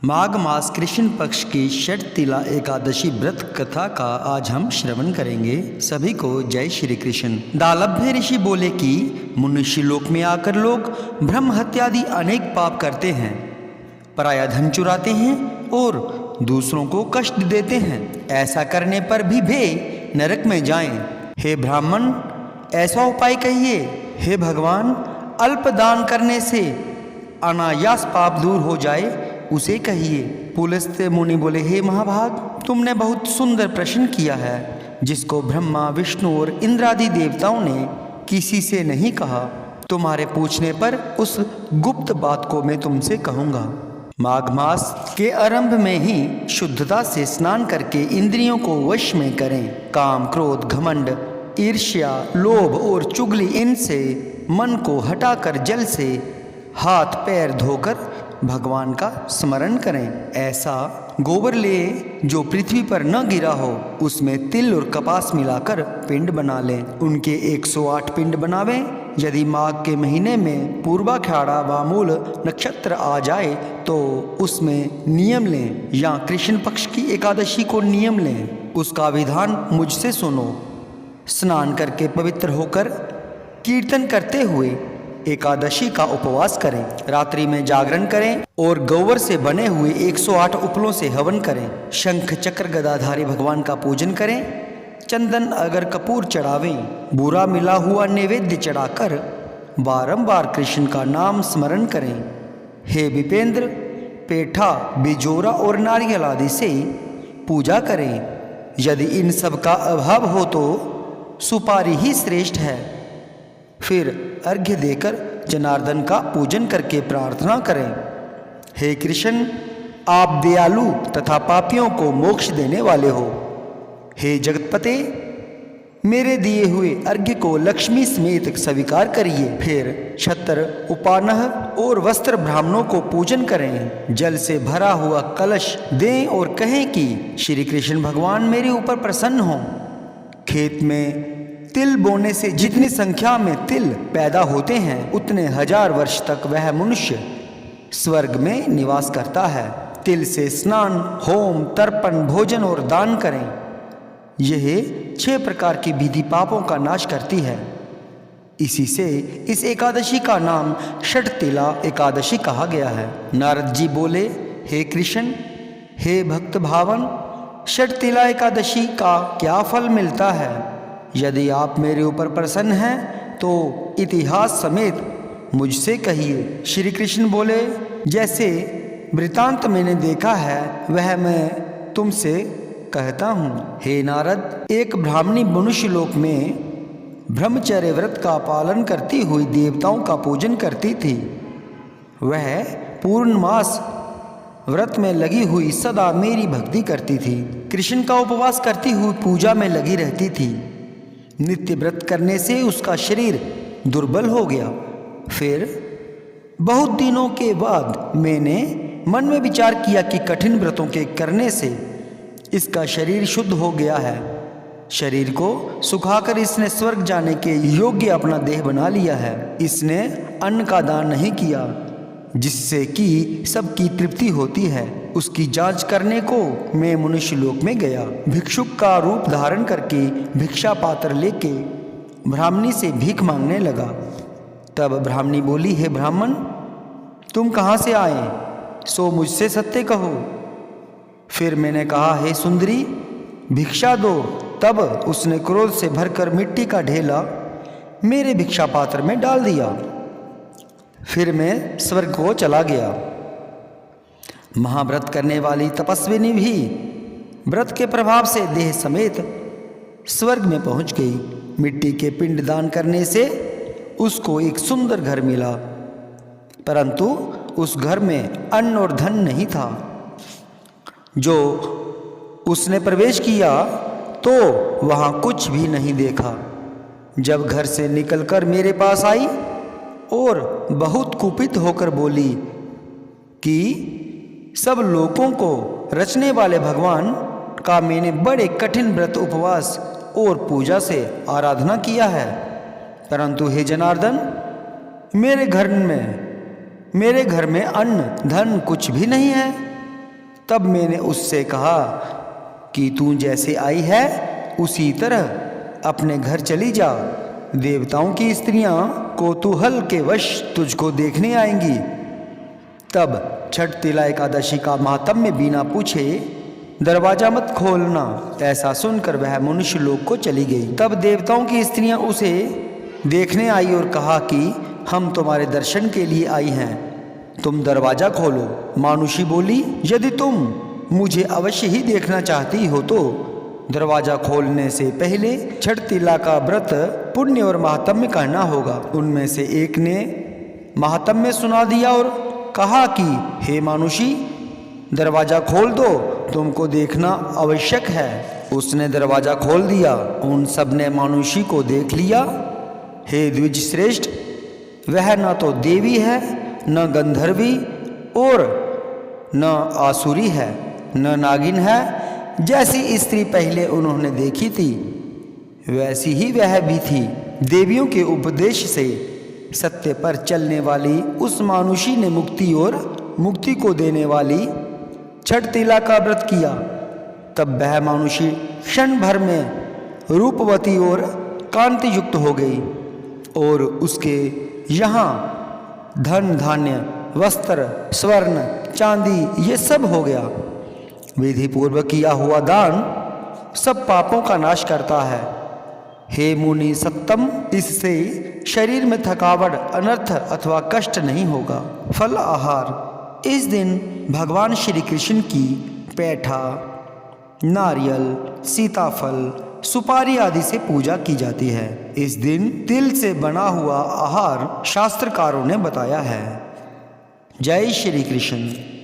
माघ मास कृष्ण पक्ष की षटतिला एकादशी व्रत कथा का आज हम श्रवण करेंगे। सभी को जय श्री कृष्ण। दालभ्य ऋषि बोले कि मनुष्य लोक में आकर लोग ब्रह्म हत्यादि अनेक पाप करते हैं, पराया धन चुराते हैं और दूसरों को कष्ट देते हैं। ऐसा करने पर भी वे नरक में जाएं। हे ब्राह्मण, ऐसा उपाय कहिए। हे भगवान, अल्प दान करने से अनायास पाप दूर हो जाए, उसे कहिए। पुलस्त्य मुनि बोले, हे महाभाग, तुमने बहुत सुंदर प्रश्न किया है, जिसको ब्रह्मा, विष्णु और इंद्रादि देवताओं ने किसी से नहीं कहा। तुम्हारे पूछने पर उस गुप्त बात को मैं तुमसे कहूँगा। माघ मास के आरंभ में ही शुद्धता से स्नान करके इंद्रियों को वश में करें। काम, क्रोध, घमंड, ईर्ष्या, लोभ और चुगली, इनसे मन को हटाकर जल से हाथ पैर धोकर भगवान का स्मरण करें। ऐसा गोबर ले जो पृथ्वी पर न गिरा हो, उसमें तिल और कपास मिलाकर पिंड बना लें। उनके 108 पिंड बनावें। यदि माघ के महीने में पूर्वाषाढ़ा व मूल नक्षत्र आ जाए तो उसमें नियम लें, या कृष्ण पक्ष की एकादशी को नियम लें। उसका विधान मुझसे सुनो। स्नान करके पवित्र होकर कीर्तन करते हुए एकादशी का उपवास करें। रात्रि में जागरण करें और गोबर से बने हुए 108 उपलों से हवन करें। शंख चक्र गदाधारी भगवान का पूजन करें। चंदन अगर कपूर चढ़ावें। बुरा मिला हुआ नैवेद्य चढ़ाकर बारंबार कृष्ण का नाम स्मरण करें। हे विपेंद्र, पेठा, बिजोरा और नारियल आदि से पूजा करें। यदि इन सब का अभाव हो तो सुपारी ही श्रेष्ठ है। फिर अर्घ्य देकर जनार्दन का पूजन करके प्रार्थना करें। हे कृष्ण, आप दयालु तथा पापियों को मोक्ष देने वाले हो। हे जगतपते, मेरे दिए हुए अर्घ्य को लक्ष्मी समेत स्वीकार करिए। फिर छत्र, उपानह और वस्त्र ब्राह्मणों को पूजन करें। जल से भरा हुआ कलश दें और कहें कि श्री कृष्ण भगवान मेरे ऊपर प्रसन्न हो। खेत में तिल बोने से जितनी संख्या में तिल पैदा होते हैं, उतने 1000 वर्ष तक वह मनुष्य स्वर्ग में निवास करता है। तिल से स्नान, होम, तर्पण, भोजन और दान करें। यह 6 प्रकार की विधि पापों का नाश करती है। इसी से इस एकादशी का नाम षटतिला एकादशी कहा गया है। नारद जी बोले, हे कृष्ण, हे भक्त भावन, षटतिला एकादशी का क्या फल मिलता है? यदि आप मेरे ऊपर प्रसन्न हैं तो इतिहास समेत मुझसे कहिए। श्री कृष्ण बोले, जैसे वृतांत मैंने देखा है वह मैं तुमसे कहता हूँ। हे नारद, एक ब्राह्मणी मनुष्य लोक में ब्रह्मचर्य व्रत का पालन करती हुई देवताओं का पूजन करती थी। वह पूर्णमास व्रत में लगी हुई सदा मेरी भक्ति करती थी। कृष्ण का उपवास करती हुई पूजा में लगी रहती थी। नित्य व्रत करने से उसका शरीर दुर्बल हो गया। फिर बहुत दिनों के बाद मैंने मन में विचार किया कि कठिन व्रतों के करने से इसका शरीर शुद्ध हो गया है। शरीर को सुखाकर इसने स्वर्ग जाने के योग्य अपना देह बना लिया है। इसने अन्न का दान नहीं किया, जिससे कि सबकी तृप्ति होती है। उसकी जांच करने को मैं मनुष्य लोक में गया। भिक्षुक का रूप धारण करके भिक्षा पात्र लेके ब्राह्मणी से भीख मांगने लगा। तब ब्राह्मणी बोली, हे ब्राह्मण, तुम कहाँ से आए, सो मुझसे सत्य कहो। फिर मैंने कहा, हे सुंदरी, भिक्षा दो। तब उसने क्रोध से भरकर मिट्टी का ढेला मेरे भिक्षा पात्र में डाल दिया। फिर मैं स्वर्ग को चला गया। महाव्रत करने वाली तपस्विनी भी व्रत के प्रभाव से देह समेत स्वर्ग में पहुंच गई। मिट्टी के पिंड दान करने से उसको एक सुंदर घर मिला, परंतु उस घर में अन्न और धन नहीं था। जो उसने प्रवेश किया तो वहां कुछ भी नहीं देखा। जब घर से निकलकर मेरे पास आई और बहुत कुपित होकर बोली कि सब लोगों को रचने वाले भगवान का मैंने बड़े कठिन व्रत, उपवास और पूजा से आराधना किया है, परंतु हे जनार्दन, मेरे घर में अन्न धन कुछ भी नहीं है। तब मैंने उससे कहा कि तू जैसे आई है उसी तरह अपने घर चली जा। देवताओं की स्त्रियां कौतूहल के वश तुझको देखने आएंगी। तब छठ तिला एकादशी का महात्म्य बिना पूछे दरवाजा मत खोलना, ऐसा सुनकर वह मनुष्य लोक को चली गई। तब देवताओं की स्त्रियां उसे देखने आई और कहा कि हम तुम्हारे दर्शन के लिए आई हैं, तुम दरवाजा खोलो। मानुषी बोली, यदि तुम मुझे अवश्य ही देखना चाहती हो तो दरवाजा खोलने से पहले छठ तिला का व्रत पुण्य और महात्म्य कहना होगा। उनमें से एक ने महात्म्य सुना दिया और कहा कि हे मानुषी, दरवाजा खोल दो, तुमको देखना आवश्यक है। उसने दरवाजा खोल दिया। उन सब ने मानुषी को देख लिया। हे द्विज श्रेष्ठ, वह न तो देवी है, न गंधर्वी और न आसुरी है, न नागिन है। जैसी स्त्री पहले उन्होंने देखी थी वैसी ही वह भी थी। देवियों के उपदेश से सत्य पर चलने वाली उस मानुषी ने मुक्ति और मुक्ति को देने वाली छठ तिला का व्रत किया। तब वह मानुषी क्षण भर में रूपवती और कांति युक्त हो गई और उसके यहाँ धन धान्य वस्त्र स्वर्ण चांदी ये सब हो गया। विधि पूर्वक किया हुआ दान सब पापों का नाश करता है। हे मुनि सत्तम, इससे शरीर में थकावट अनर्थ अथवा कष्ट नहीं होगा। फल आहार, इस दिन भगवान श्री कृष्ण की पैठा नारियल सीताफल सुपारी आदि से पूजा की जाती है। इस दिन तिल से बना हुआ आहार शास्त्रकारों ने बताया है। जय श्री कृष्ण।